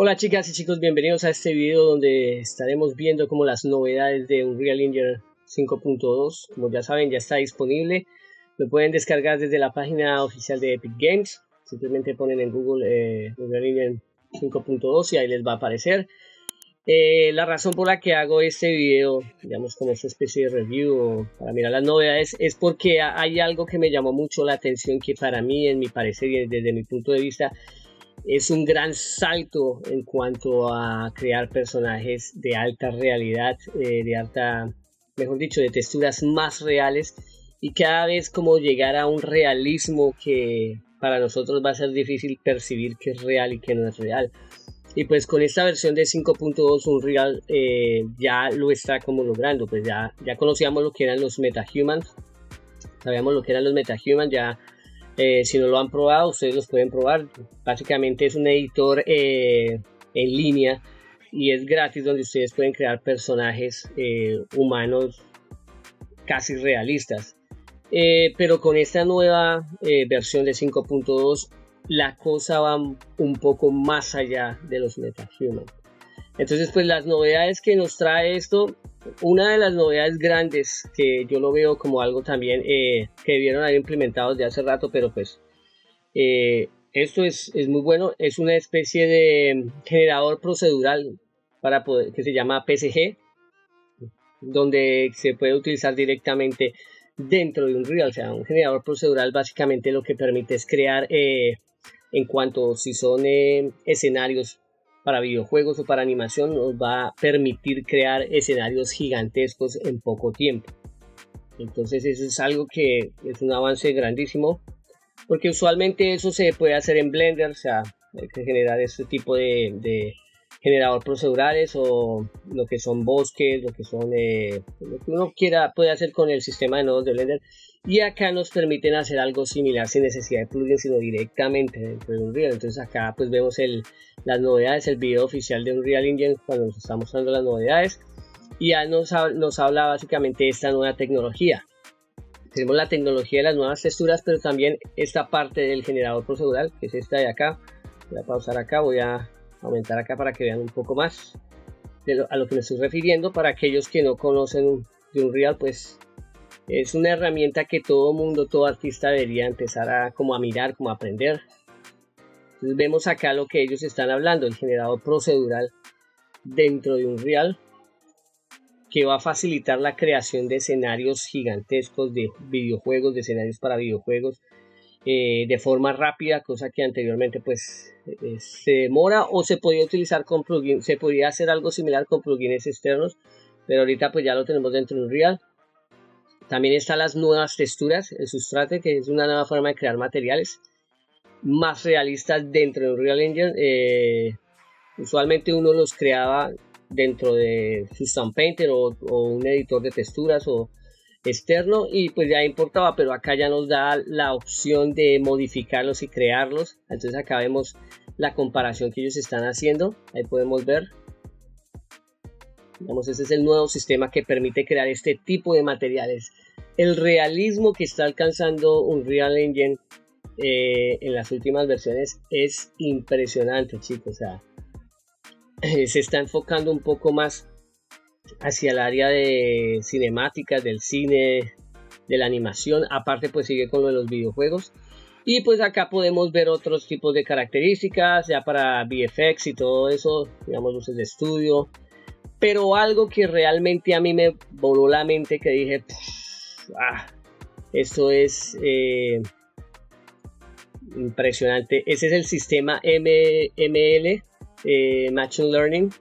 Hola chicas y chicos, bienvenidos a este video donde estaremos viendo como las novedades de Unreal Engine 5.2. Como ya saben, ya está disponible. Lo pueden descargar desde la página oficial de Epic Games. Simplemente ponen en Google Unreal Engine 5.2 y ahí les va a aparecer. La razón por la que hago este video, digamos como esta especie de review para mirar las novedades, es porque hay algo que me llamó mucho la atención, que para mí, en mi parecer y desde mi punto de vista, es un gran salto en cuanto a crear personajes de alta realidad, mejor dicho, de texturas más reales, y cada vez como llegar a un realismo que para nosotros va a ser difícil percibir que es real y que no es real. Y pues con esta versión de 5.2 Unreal ya lo está como logrando. Pues ya conocíamos lo que eran los MetaHumans, sabíamos lo que eran los MetaHumans. Ya si no lo han probado, ustedes los pueden probar. Básicamente es un editor en línea y es gratis, donde ustedes pueden crear personajes humanos casi realistas. Pero con esta nueva versión de 5.2 la cosa va un poco más allá de los MetaHumans. Entonces, pues las novedades que nos trae esto, una de las novedades grandes que yo lo veo como algo también que debieron haber implementado desde hace rato, pero pues esto es muy bueno. Es una especie de generador procedural para poder, que se llama PSG, donde se puede utilizar directamente dentro de Unreal. O sea, un generador procedural básicamente lo que permite es crear, en cuanto si son escenarios para videojuegos o para animación, nos va a permitir crear escenarios gigantescos en poco tiempo. Entonces eso es algo que es un avance grandísimo, porque usualmente eso se puede hacer en Blender. O sea, hay que generar este tipo de generador procedurales, o lo que son bosques, lo que son lo que uno quiera puede hacer con el sistema de nodos de Blender. Y acá nos permiten hacer algo similar sin necesidad de plugins, sino directamente dentro de Unreal. Entonces acá pues vemos las novedades, el video oficial de Unreal Engine cuando nos está mostrando las novedades, y ya nos habla básicamente de esta nueva tecnología. Tenemos la tecnología de las nuevas texturas, pero también esta parte del generador procedural, que es esta de acá. Voy a pausar acá, voy a aumentar acá para que vean un poco más a lo que me estoy refiriendo. Para aquellos que no conocen de Unreal, pues es una herramienta que todo mundo, todo artista debería empezar a mirar, como a aprender. Entonces vemos acá lo que ellos están hablando, el generador procedural dentro de Unreal, que va a facilitar la creación de escenarios gigantescos de videojuegos, de escenarios para videojuegos, de forma rápida, cosa que anteriormente pues se demora, o se podía utilizar con plugins. Se podía hacer algo similar con plugins externos, pero ahorita pues ya lo tenemos dentro de Unreal. También están las nuevas texturas, el Substrate, que es una nueva forma de crear materiales más realistas dentro de Unreal Engine. Usualmente uno los creaba dentro de Substance Painter o un editor de texturas o externo, y pues ya importaba, pero acá ya nos da la opción de modificarlos y crearlos. Entonces acá vemos la comparación que ellos están haciendo. Ahí podemos ver, digamos, ese es el nuevo sistema que permite crear este tipo de materiales. El realismo que está alcanzando Unreal Engine en las últimas versiones es impresionante, chicos. O sea, se está enfocando un poco más hacia el área de cinemáticas, del cine, de la animación. Aparte pues sigue con lo de los videojuegos, y pues acá podemos ver otros tipos de características ya para VFX y todo eso, digamos, luces de estudio. Pero algo que realmente a mí me voló la mente, que dije, esto es impresionante. Ese es el sistema ML, Machine Learning,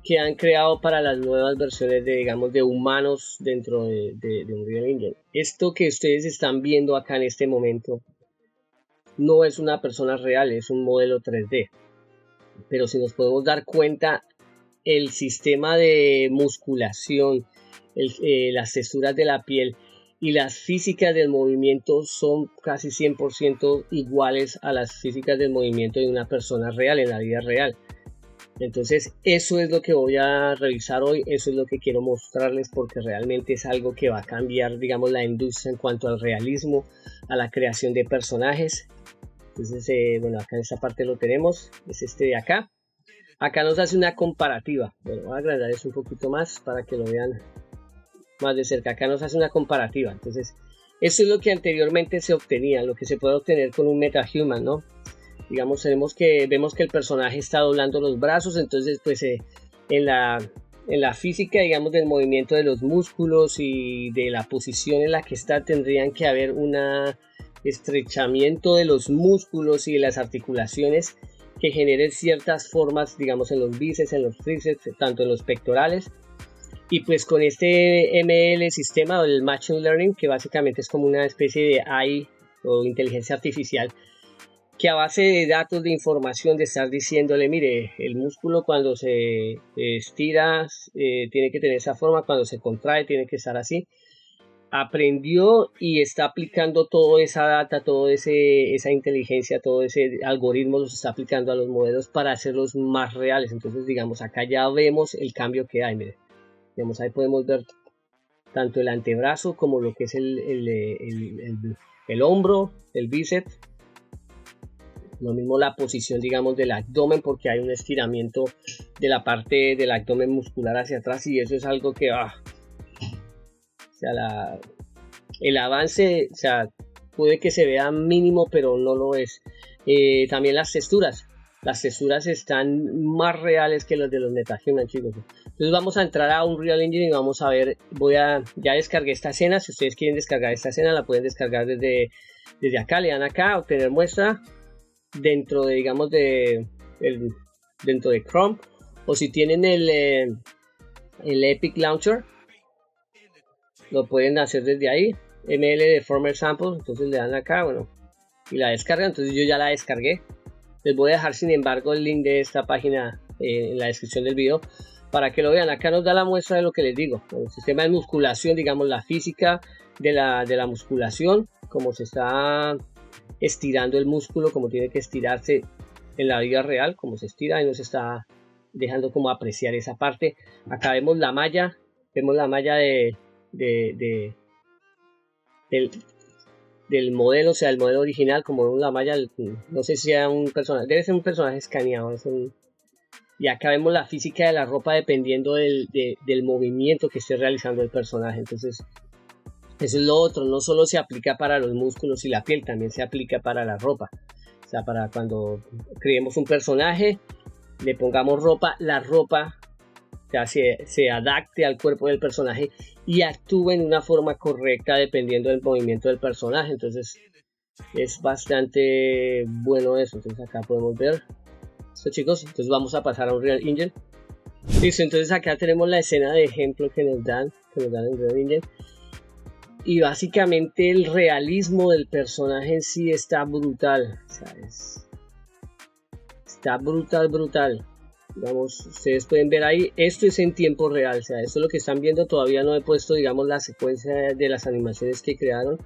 que han creado para las nuevas versiones de humanos dentro de Unreal Engine. Esto que ustedes están viendo acá en este momento no es una persona real, es un modelo 3D. Pero si nos podemos dar cuenta, el sistema de musculación, las texturas de la piel y las físicas del movimiento son casi 100% iguales a las físicas del movimiento de una persona real en la vida real. Entonces eso es lo que voy a revisar hoy, eso es lo que quiero mostrarles, porque realmente es algo que va a cambiar, digamos, la industria en cuanto al realismo, a la creación de personajes. Entonces, bueno, acá en esta parte lo tenemos, es este de acá. Acá nos hace una comparativa. Bueno, voy a agrandar eso un poquito más para que lo vean más de cerca. Acá nos hace una comparativa. Entonces, eso es lo que anteriormente se obtenía, lo que se puede obtener con un MetaHuman, ¿no? Digamos, vemos que el personaje está doblando los brazos, entonces pues en la física, digamos, del movimiento de los músculos y de la posición en la que está, tendrían que haber un estrechamiento de los músculos y de las articulaciones que generen ciertas formas, digamos, en los bíceps, en los tríceps, tanto en los pectorales. Y pues con este ML sistema, o el Machine Learning, que básicamente es como una especie de AI o inteligencia artificial, que a base de datos, de información, de estar diciéndole, mire, el músculo cuando se estira tiene que tener esa forma, cuando se contrae tiene que estar así, aprendió y está aplicando toda esa data, toda esa inteligencia, todo ese algoritmo los está aplicando a los modelos para hacerlos más reales. Entonces, digamos, acá ya vemos el cambio que hay, mire. Digamos, ahí podemos ver tanto el antebrazo como lo que es el hombro, el bíceps. Lo mismo la posición, digamos, del abdomen, porque hay un estiramiento de la parte del abdomen muscular hacia atrás, y eso es algo que o sea, el avance, o sea, puede que se vea mínimo, pero no lo es. También las texturas están más reales que las de los MetaHuman, chicos. Entonces vamos a entrar a Unreal Engine y vamos a ver, ya descargué esta escena. Si ustedes quieren descargar esta escena, la pueden descargar desde acá, le dan acá, obtener muestra, dentro de, digamos, dentro de Chrome, o si tienen el Epic Launcher, lo pueden hacer desde ahí, ML Deformer Samples. Entonces le dan acá, bueno, y la descargan. Entonces yo ya la descargué. Les voy a dejar, sin embargo, el link de esta página en la descripción del video para que lo vean. Acá nos da la muestra de lo que les digo, el sistema de musculación, digamos, la física de la musculación, cómo se está estirando el músculo, como tiene que estirarse en la vida real, como se estira, y nos está dejando como apreciar esa parte. Acá vemos la malla del modelo, o sea, el modelo original, como vemos la malla, no sé si sea un personaje, debe ser un personaje escaneado, y acá vemos la física de la ropa dependiendo del movimiento que esté realizando el personaje. Entonces, eso es lo otro, no solo se aplica para los músculos y la piel, también se aplica para la ropa. O sea, para cuando creemos un personaje, le pongamos ropa, la ropa, o sea, se adapte al cuerpo del personaje y actúe en una forma correcta dependiendo del movimiento del personaje. Entonces es bastante bueno eso. Entonces acá podemos ver esto, chicos. Entonces vamos a pasar a Unreal Engine. Listo, entonces acá tenemos la escena de ejemplo que nos dan en Unreal Engine. Y básicamente el realismo del personaje en sí está brutal. O sea, está brutal. Digamos, ustedes pueden ver ahí, esto es en tiempo real. O sea, esto es lo que están viendo. Todavía no he puesto, digamos, la secuencia de las animaciones que crearon.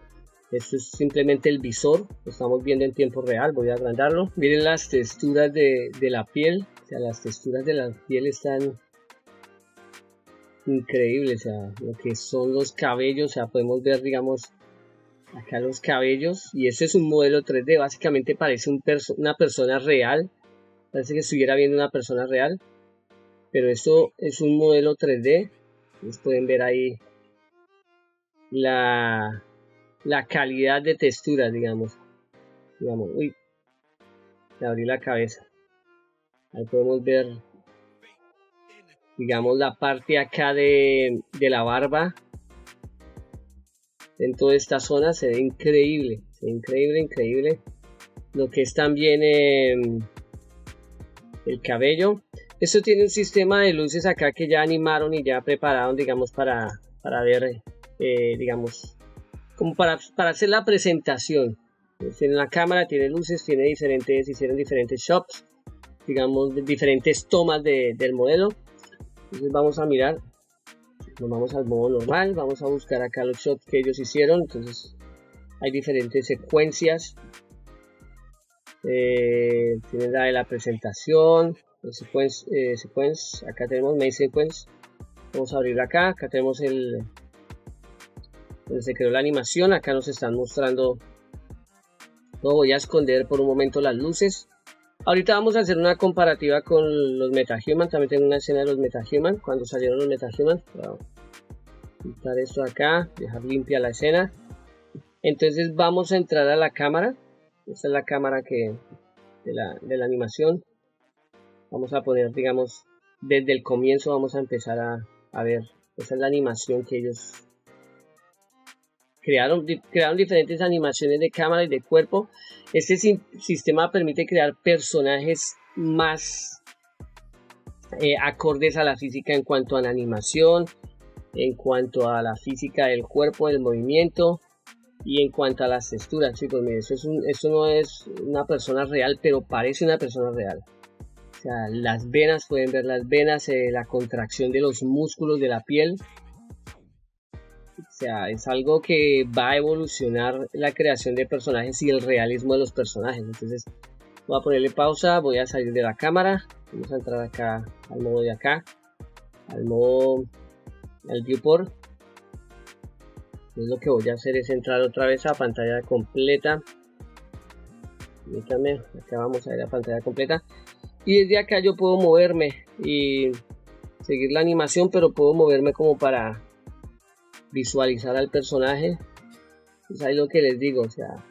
Esto es simplemente el visor. Lo estamos viendo en tiempo real. Voy a agrandarlo. Miren las texturas de la piel. O sea, las texturas de la piel están increíbles. O sea, lo que son los cabellos. O sea, podemos ver, digamos, acá los cabellos. Y este es un modelo 3D. Básicamente parece una persona real. Parece que estuviera viendo una persona real. Pero esto es un modelo 3D. Ustedes pueden ver ahí la calidad de texturas, digamos. Uy, le abrí la cabeza. Ahí podemos ver, digamos, la parte acá de la barba. En toda esta zona se ve increíble. Increíble. Lo que es también el cabello. Esto tiene un sistema de luces acá que ya animaron y ya prepararon, digamos, para ver, digamos, como para hacer la presentación. Tiene la cámara, tiene luces, hicieron diferentes shots, digamos, diferentes tomas del modelo. Entonces vamos a mirar, nos vamos al modo normal, vamos a buscar acá los shots que ellos hicieron. Entonces hay diferentes secuencias. Tiene la de la presentación, el sequence, acá tenemos main sequence. Vamos a abrir acá tenemos donde se creó la animación. Acá nos están mostrando. No, voy a esconder por un momento las luces. Ahorita vamos a hacer una comparativa con los MetaHuman. También tengo una escena de los MetaHuman, cuando salieron los MetaHuman. Voy a quitar esto de acá, dejar limpia la escena. Entonces vamos a entrar a la cámara. Esta es la cámara de la animación. Vamos a poner, digamos, desde el comienzo vamos a empezar a ver. Esta es la animación que ellos crearon diferentes animaciones de cámara y de cuerpo. Este sistema permite crear personajes más acordes a la física en cuanto a la animación, en cuanto a la física del cuerpo, del movimiento y en cuanto a las texturas. Chicos, miren, esto no es una persona real, pero parece una persona real. O sea, las venas, pueden ver las venas, la contracción de los músculos de la piel. O sea, es algo que va a evolucionar la creación de personajes y el realismo de los personajes. Entonces, voy a ponerle pausa, voy a salir de la cámara. Vamos a entrar acá al modo de acá, al viewport. Entonces, lo que voy a hacer es entrar otra vez a pantalla completa. Permítanme, acá vamos a ir a pantalla completa. Y desde acá yo puedo moverme y seguir la animación, pero puedo moverme como para visualizar al personaje. Pues ahí lo que les digo, o sea,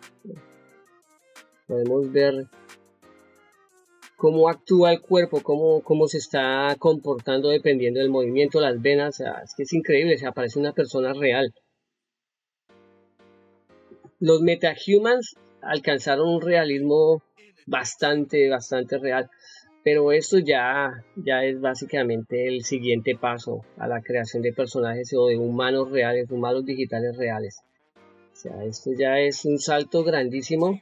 podemos ver cómo actúa el cuerpo, cómo se está comportando dependiendo del movimiento, las venas. O sea, es que es increíble, se parece una persona real. Los MetaHumans alcanzaron un realismo bastante real, pero esto ya es básicamente el siguiente paso a la creación de personajes o de humanos reales, humanos digitales reales. O sea, esto ya es un salto grandísimo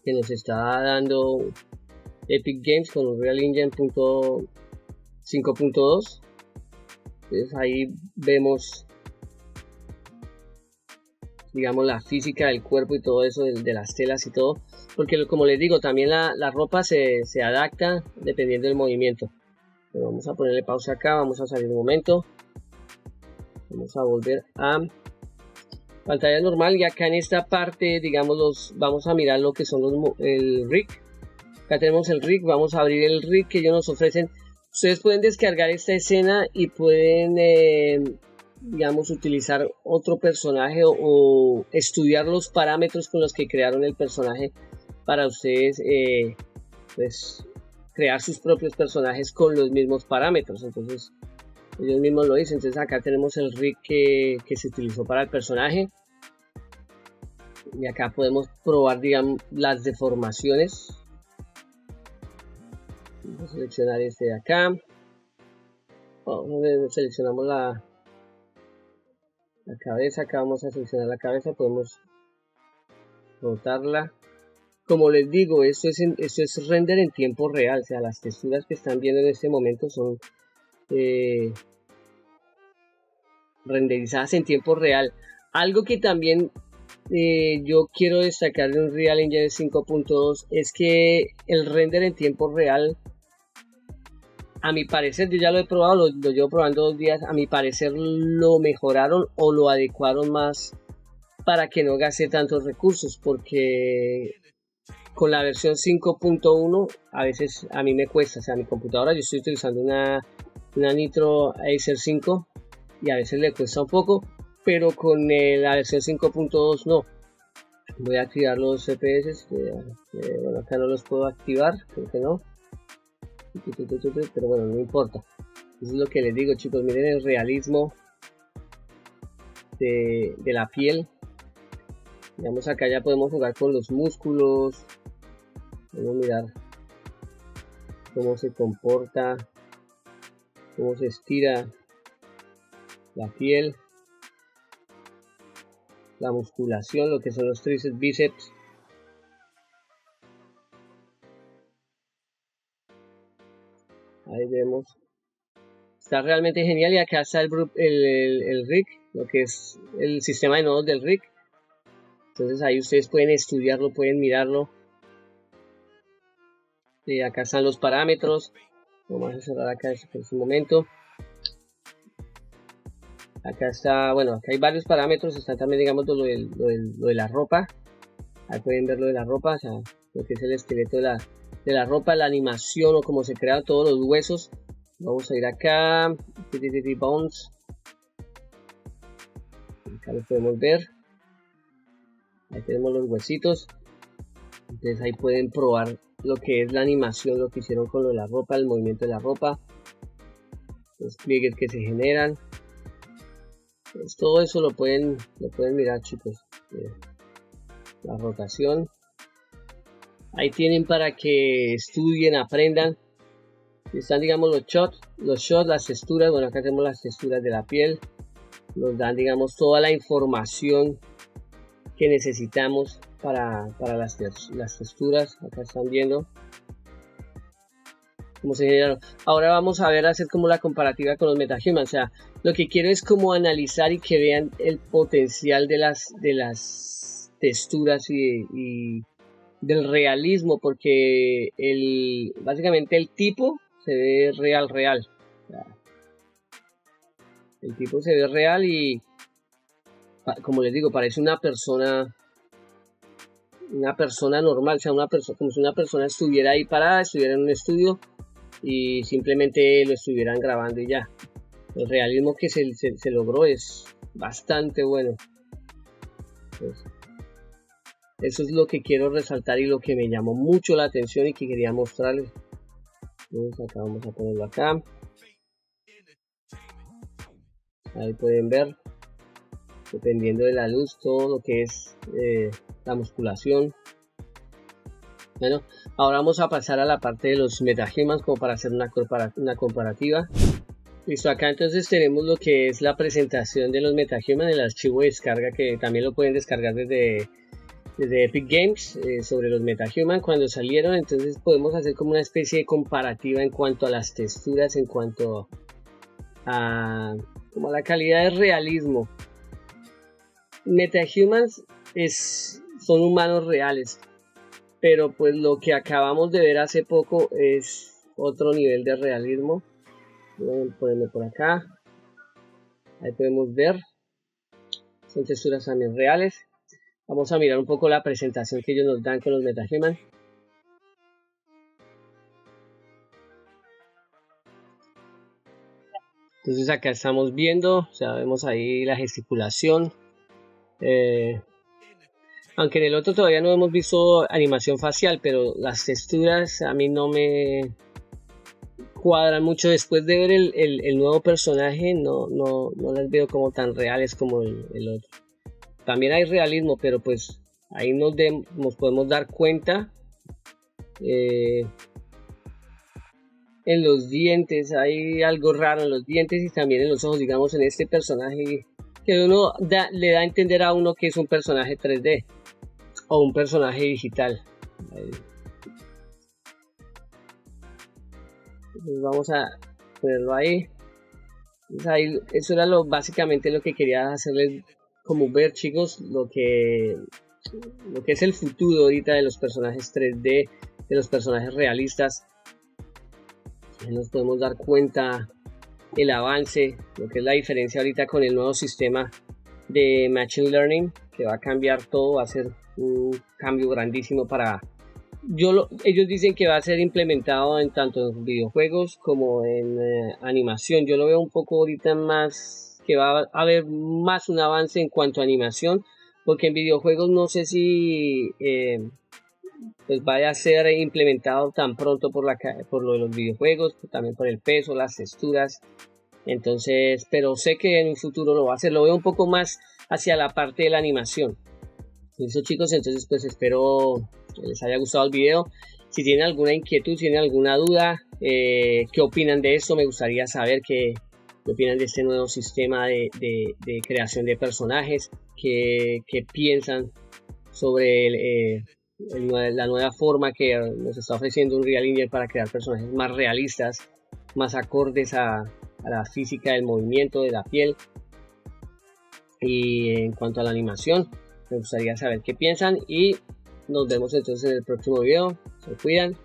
que nos está dando Epic Games con Unreal Engine 5.2. Entonces ahí vemos, digamos, la física del cuerpo y todo eso, de las telas y todo, porque como les digo, también la ropa se adapta dependiendo del movimiento. Pero vamos a ponerle pausa acá, vamos a salir un momento, vamos a volver a pantalla normal y acá en esta parte, digamos, vamos a mirar lo que son el rig. Acá tenemos el rig, vamos a abrir el rig que ellos nos ofrecen. Ustedes pueden descargar esta escena y pueden digamos, utilizar otro personaje o estudiar los parámetros con los que crearon el personaje para ustedes pues crear sus propios personajes con los mismos parámetros. Entonces ellos mismos lo dicen. Entonces acá tenemos el rig que se utilizó para el personaje y acá podemos probar, digamos, las deformaciones. Vamos a seleccionar este de acá. Seleccionamos la cabeza. Acá vamos a seleccionar la cabeza, podemos rotarla. Como les digo, esto es render en tiempo real, o sea, las texturas que están viendo en este momento son renderizadas en tiempo real. Algo que también yo quiero destacar de Unreal Engine 5.2 es que el render en tiempo real, a mi parecer, yo ya lo he probado, lo llevo probando 2 días, a mi parecer lo mejoraron o lo adecuaron más para que no gaste tantos recursos, porque con la versión 5.1 a veces a mí me cuesta, o sea, mi computadora, yo estoy utilizando una Nitro Acer 5 y a veces le cuesta un poco, pero con la versión 5.2 no. Voy a activar los FPS, bueno, acá no los puedo activar, creo que no, pero bueno, no importa. Eso es lo que les digo, chicos, miren el realismo de la piel. Digamos, acá ya podemos jugar con los músculos, podemos mirar cómo se comporta, cómo se estira la piel, la musculación, lo que son los tríceps, bíceps. Ahí vemos, está realmente genial. Y acá está el rig, lo que es el sistema de nodos del rig. Entonces ahí ustedes pueden estudiarlo, pueden mirarlo. Acá están los parámetros. Vamos a cerrar acá por un momento. Acá está, bueno, acá hay varios parámetros. Está también, digamos, lo de la ropa. Ahí pueden ver lo de la ropa. O sea, lo que es el esqueleto de la ropa, la animación o cómo se crean todos los huesos. Vamos a ir acá, Bones, acá lo podemos ver, ahí tenemos los huesitos. Entonces ahí pueden probar lo que es la animación, lo que hicieron con lo de la ropa, el movimiento de la ropa, los pliegues que se generan. Pues todo eso lo pueden mirar, chicos. La rotación. Ahí tienen para que estudien, aprendan. Están, digamos, los shots, las texturas. Bueno, acá tenemos las texturas de la piel. Nos dan, digamos, toda la información que necesitamos para las texturas. Acá están viendo cómo se generaron. Ahora vamos a ver, hacer como la comparativa con los MetaHumans. O sea, lo que quiero es como analizar y que vean el potencial de las texturas y del realismo, porque básicamente el tipo se ve real. O sea, el tipo se ve real y, como les digo, parece una persona normal, o sea, como si una persona estuviera ahí parada, estuviera en un estudio y simplemente lo estuvieran grabando y ya. El realismo que se logró es bastante bueno. Pues, eso es lo que quiero resaltar y lo que me llamó mucho la atención y que quería mostrarles. Entonces acá vamos a ponerlo acá. Ahí pueden ver, dependiendo de la luz, todo lo que es la musculación. Bueno, ahora vamos a pasar a la parte de los MetaHumans como para hacer una comparativa. Listo, acá entonces tenemos lo que es la presentación de los MetaHumans, el archivo de descarga que también lo pueden descargar desde Epic Games, sobre los MetaHumans cuando salieron. Entonces podemos hacer como una especie de comparativa en cuanto a las texturas, en cuanto a como la calidad de realismo. MetaHumans son humanos reales, pero pues lo que acabamos de ver hace poco es otro nivel de realismo. Voy a ponerlo por acá. Ahí podemos ver, son texturas también reales. Vamos a mirar un poco la presentación que ellos nos dan con los MetaHumans. Entonces acá estamos viendo, o sea, vemos ahí la gesticulación. Aunque en el otro todavía no hemos visto animación facial, pero las texturas a mí no me cuadran mucho. Después de ver el nuevo personaje, no las veo como tan reales como el otro. También hay realismo, pero pues ahí nos podemos dar cuenta. En los dientes hay algo raro en los dientes y también en los ojos, digamos, en este personaje que le da a entender a uno que es un personaje 3D o un personaje digital. Entonces vamos a ponerlo ahí. Entonces eso era básicamente lo que quería hacerles como ver, chicos, lo que es el futuro ahorita de los personajes 3D, de los personajes realistas. Nos podemos dar cuenta el avance, lo que es la diferencia ahorita con el nuevo sistema de Machine Learning, que va a cambiar todo, va a ser un cambio grandísimo para... ellos dicen que va a ser implementado tanto en videojuegos como en animación. Yo lo veo un poco ahorita más, que va a haber más un avance en cuanto a animación, porque en videojuegos no sé si... pues vaya a ser implementado tan pronto por lo de los videojuegos, también por el peso, las texturas. Entonces, pero sé que en un futuro lo va a hacer. Lo veo un poco más hacia la parte de la animación. Listo, chicos, entonces pues espero que les haya gustado el video. Si tienen alguna inquietud, si tienen alguna duda, qué opinan de esto, me gustaría saber qué opinan de este nuevo sistema de creación de personajes, qué piensan sobre la nueva forma que nos está ofreciendo Unreal Engine para crear personajes más realistas, más acordes a la física del movimiento de la piel. Y en cuanto a la animación, me gustaría saber qué piensan y nos vemos entonces en el próximo video. Se cuidan.